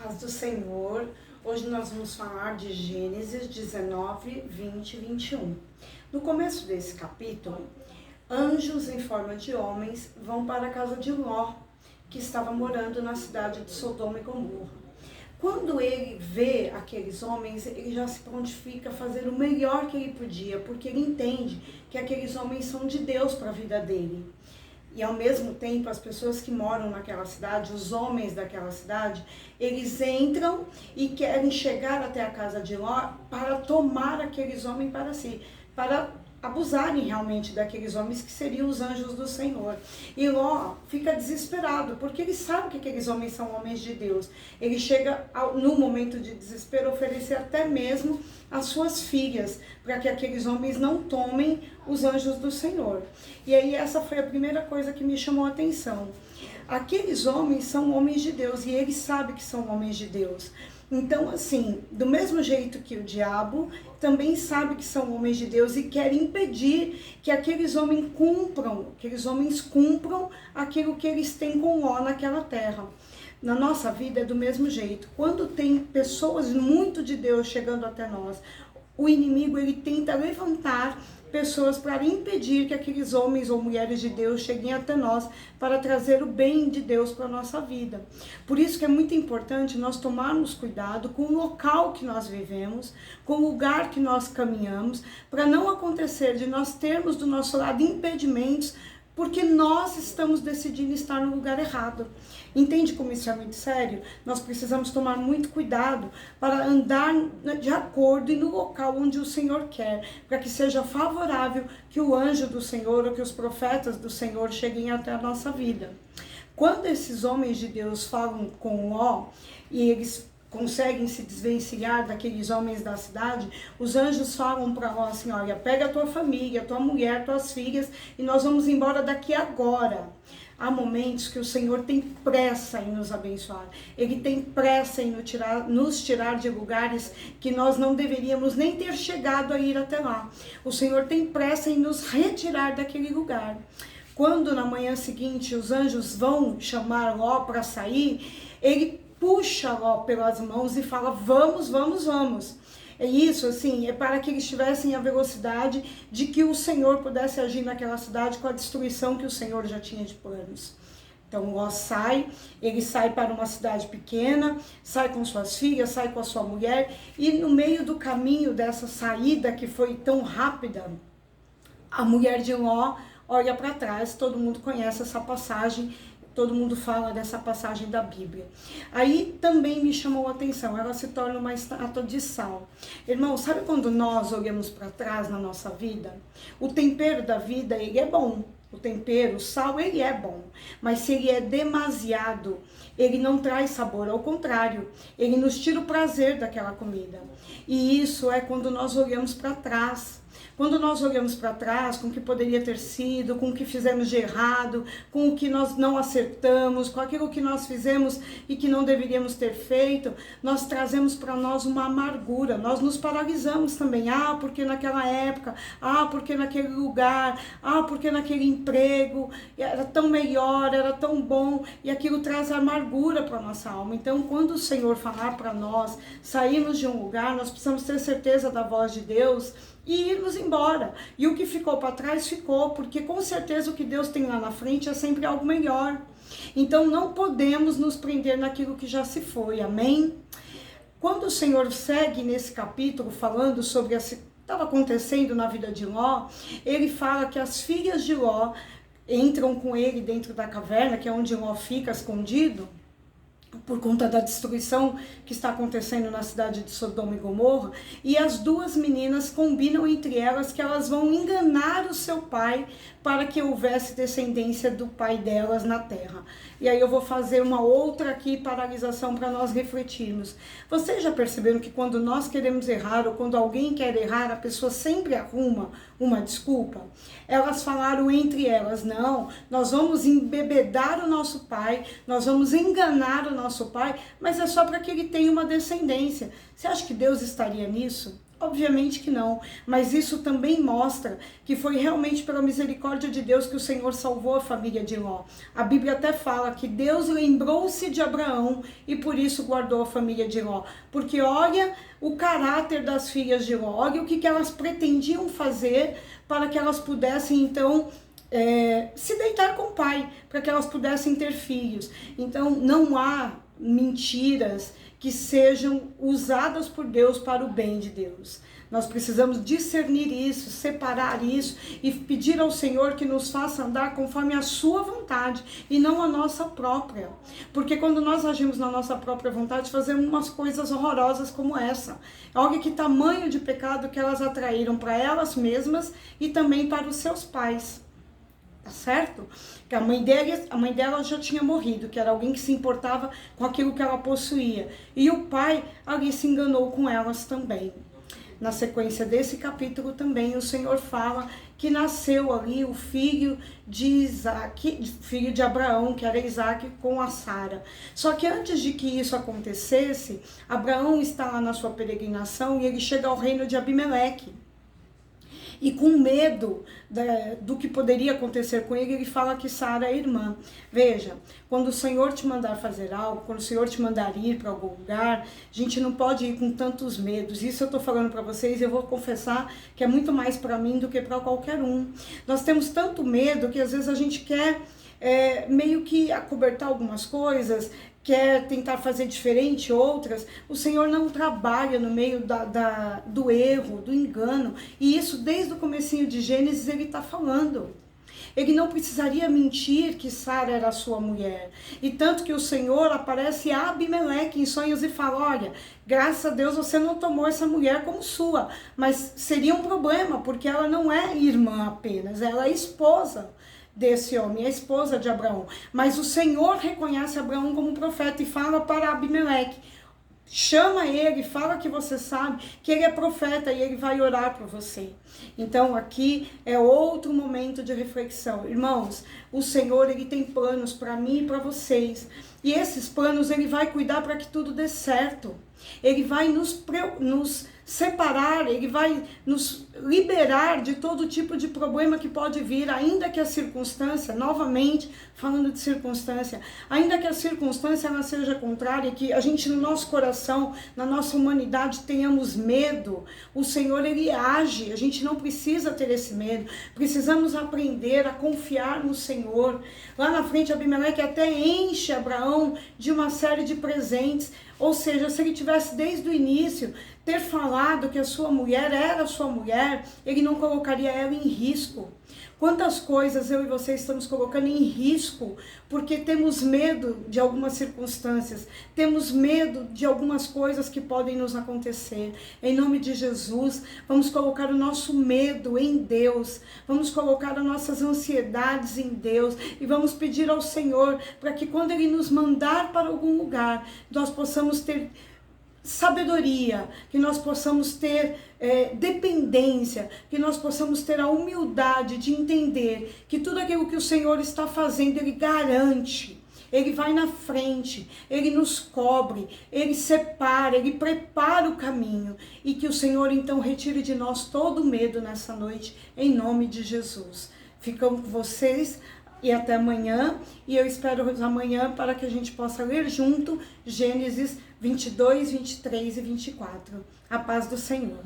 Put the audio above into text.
Paz do Senhor. Hoje nós vamos falar de Gênesis 19, 20 e 21. No começo desse capítulo, anjos em forma de homens vão para a casa de Ló, que estava morando na cidade de Sodoma e Gomorra. Quando ele vê aqueles homens, ele já se prontifica a fazer o melhor que ele podia, porque ele entende que aqueles homens são de Deus para a vida dele. E ao mesmo tempo, as pessoas que moram naquela cidade, os homens daquela cidade, eles entram e querem chegar até a casa de Ló para tomar aqueles homens para si, para abusarem realmente daqueles homens que seriam os anjos do Senhor. E Ló fica desesperado, porque ele sabe que aqueles homens são homens de Deus. Ele chega, no momento de desespero, a oferecer até mesmo as suas filhas, para que aqueles homens não tomem os anjos do Senhor. E aí essa foi a primeira coisa que me chamou a atenção. Aqueles homens são homens de Deus, e ele sabe que são homens de Deus. Então, assim, do mesmo jeito que o diabo também sabe que são homens de Deus e quer impedir que aqueles homens cumpram aquilo que eles têm com Ló naquela terra. Na nossa vida é do mesmo jeito. Quando tem pessoas muito de Deus chegando até nós, o inimigo ele tenta levantar pessoas para impedir que aqueles homens ou mulheres de Deus cheguem até nós para trazer o bem de Deus para a nossa vida. Por isso que é muito importante nós tomarmos cuidado com o local que nós vivemos, com o lugar que nós caminhamos, para não acontecer de nós termos do nosso lado impedimentos, porque nós estamos decidindo estar no lugar errado. Entende como isso é muito sério? Nós precisamos tomar muito cuidado para andar de acordo e no local onde o Senhor quer, para que seja favorável que o anjo do Senhor ou que os profetas do Senhor cheguem até a nossa vida. Quando esses homens de Deus falam com Ló e eles conseguem se desvencilhar daqueles homens da cidade, os anjos falam para Ló assim: olha, pega a tua família, tua mulher, tuas filhas e nós vamos embora daqui agora. Há momentos que o Senhor tem pressa em nos abençoar. Ele tem pressa em nos tirar de lugares que nós não deveríamos nem ter chegado a ir até lá. O Senhor tem pressa em nos retirar daquele lugar. Quando na manhã seguinte os anjos vão chamar Ló para sair, ele puxa Ló pelas mãos e fala: vamos, vamos, vamos. É isso, assim, é para que eles tivessem a velocidade de que o Senhor pudesse agir naquela cidade com a destruição que o Senhor já tinha de planos. Então Ló sai, ele sai para uma cidade pequena, sai com suas filhas, sai com a sua mulher, e no meio do caminho dessa saída que foi tão rápida, a mulher de Ló olha para trás. Todo mundo conhece essa passagem. Todo mundo fala dessa passagem da Bíblia. Aí também me chamou a atenção, ela se torna uma estátua de sal. Irmão, sabe quando nós olhamos para trás na nossa vida? O tempero da vida, ele é bom. O tempero, o sal, ele é bom. Mas se ele é demasiado, ele não traz sabor. Ao contrário, ele nos tira o prazer daquela comida. E isso é quando nós olhamos para trás. Quando nós olhamos para trás, com o que poderia ter sido, com o que fizemos de errado, com o que nós não acertamos, com aquilo que nós fizemos e que não deveríamos ter feito, nós trazemos para nós uma amargura, nós nos paralisamos também. Porque naquela época, porque naquele lugar, porque naquele emprego, era tão melhor, era tão bom, e aquilo traz amargura para a nossa alma. Então, quando o Senhor falar para nós sairmos de um lugar, nós precisamos ter certeza da voz de Deus e irmos embora. E o que ficou para trás ficou, porque com certeza o que Deus tem lá na frente é sempre algo melhor. Então não podemos nos prender naquilo que já se foi, amém? Quando o Senhor segue nesse capítulo falando sobre o que estava acontecendo na vida de Ló, ele fala que as filhas de Ló entram com ele dentro da caverna, que é onde Ló fica escondido, por conta da destruição que está acontecendo na cidade de Sodoma e Gomorra, e as duas meninas combinam entre elas que elas vão enganar o seu pai para que houvesse descendência do pai delas na terra. E aí eu vou fazer uma outra aqui paralisação para nós refletirmos. Vocês já perceberam que quando nós queremos errar ou quando alguém quer errar, a pessoa sempre arruma uma desculpa? Elas falaram entre elas: não, nós vamos embebedar o nosso pai, nós vamos enganar o nosso pai, mas é só para que ele tenha uma descendência. Você acha que Deus estaria nisso? Obviamente que não, mas isso também mostra que foi realmente pela misericórdia de Deus que o Senhor salvou a família de Ló. A Bíblia até fala que Deus lembrou-se de Abraão e por isso guardou a família de Ló. Porque olha o caráter das filhas de Ló, olha o que elas pretendiam fazer para que elas pudessem então se deitar com o pai, para que elas pudessem ter filhos. Então não há mentiras que sejam usadas por Deus para o bem de Deus. Nós precisamos discernir isso, separar isso e pedir ao Senhor que nos faça andar conforme a sua vontade e não a nossa própria. Porque quando nós agimos na nossa própria vontade, fazemos umas coisas horrorosas como essa. Olha que tamanho de pecado que elas atraíram para elas mesmas e também para os seus pais. Tá certo? Que a mãe dela já tinha morrido, que era alguém que se importava com aquilo que ela possuía. E o pai ali se enganou com elas também. Na sequência desse capítulo também o Senhor fala que nasceu ali o filho de Isaac, filho de Abraão, que era Isaac, com a Sara. Só que antes de que isso acontecesse, Abraão está lá na sua peregrinação e ele chega ao reino de Abimeleque. E com medo do que poderia acontecer com ele, ele fala que Sara é irmã. Veja, quando o Senhor te mandar fazer algo, quando o Senhor te mandar ir para algum lugar, a gente não pode ir com tantos medos. Isso eu estou falando para vocês e eu vou confessar que é muito mais para mim do que para qualquer um. Nós temos tanto medo que às vezes a gente quer meio que acobertar algumas coisas, quer tentar fazer diferente outras. O Senhor não trabalha no meio do erro, do engano. E isso desde o comecinho de Gênesis ele está falando. Ele não precisaria mentir que Sara era sua mulher. E tanto que o Senhor aparece a Abimeleque em sonhos e fala, olha, graças a Deus você não tomou essa mulher como sua. Mas seria um problema, porque ela não é irmã apenas, ela é esposa desse homem, a esposa de Abraão. Mas o Senhor reconhece Abraão como profeta e fala para Abimeleque, chama ele, fala que você sabe que ele é profeta e ele vai orar por você. Então aqui é outro momento de reflexão. Irmãos, o Senhor ele tem planos para mim e para vocês. E esses planos ele vai cuidar para que tudo dê certo. Ele vai nos separar, ele vai nos liberar de todo tipo de problema que pode vir, ainda que a circunstância, novamente falando de circunstância, ainda que a circunstância ela seja contrária, que a gente no nosso coração, na nossa humanidade tenhamos medo, o Senhor ele age, a gente não precisa ter esse medo, precisamos aprender a confiar no Senhor. Lá na frente Abimeleque até enche Abraão de uma série de presentes, ou seja, se ele tivesse desde o início ter falado que a sua mulher era sua mulher, ele não colocaria ela em risco. Quantas coisas eu e você estamos colocando em risco porque temos medo de algumas circunstâncias, temos medo de algumas coisas que podem nos acontecer. Em nome de Jesus, vamos colocar o nosso medo em Deus, vamos colocar as nossas ansiedades em Deus e vamos pedir ao Senhor para que quando Ele nos mandar para algum lugar, nós possamos ter sabedoria, que nós possamos ter dependência, que nós possamos ter a humildade de entender que tudo aquilo que o Senhor está fazendo, Ele garante, Ele vai na frente, Ele nos cobre, Ele separa, Ele prepara o caminho e que o Senhor então retire de nós todo o medo nessa noite, em nome de Jesus. Ficamos com vocês e até amanhã, e eu espero amanhã para que a gente possa ler junto Gênesis 22, 23 e 24. A paz do Senhor.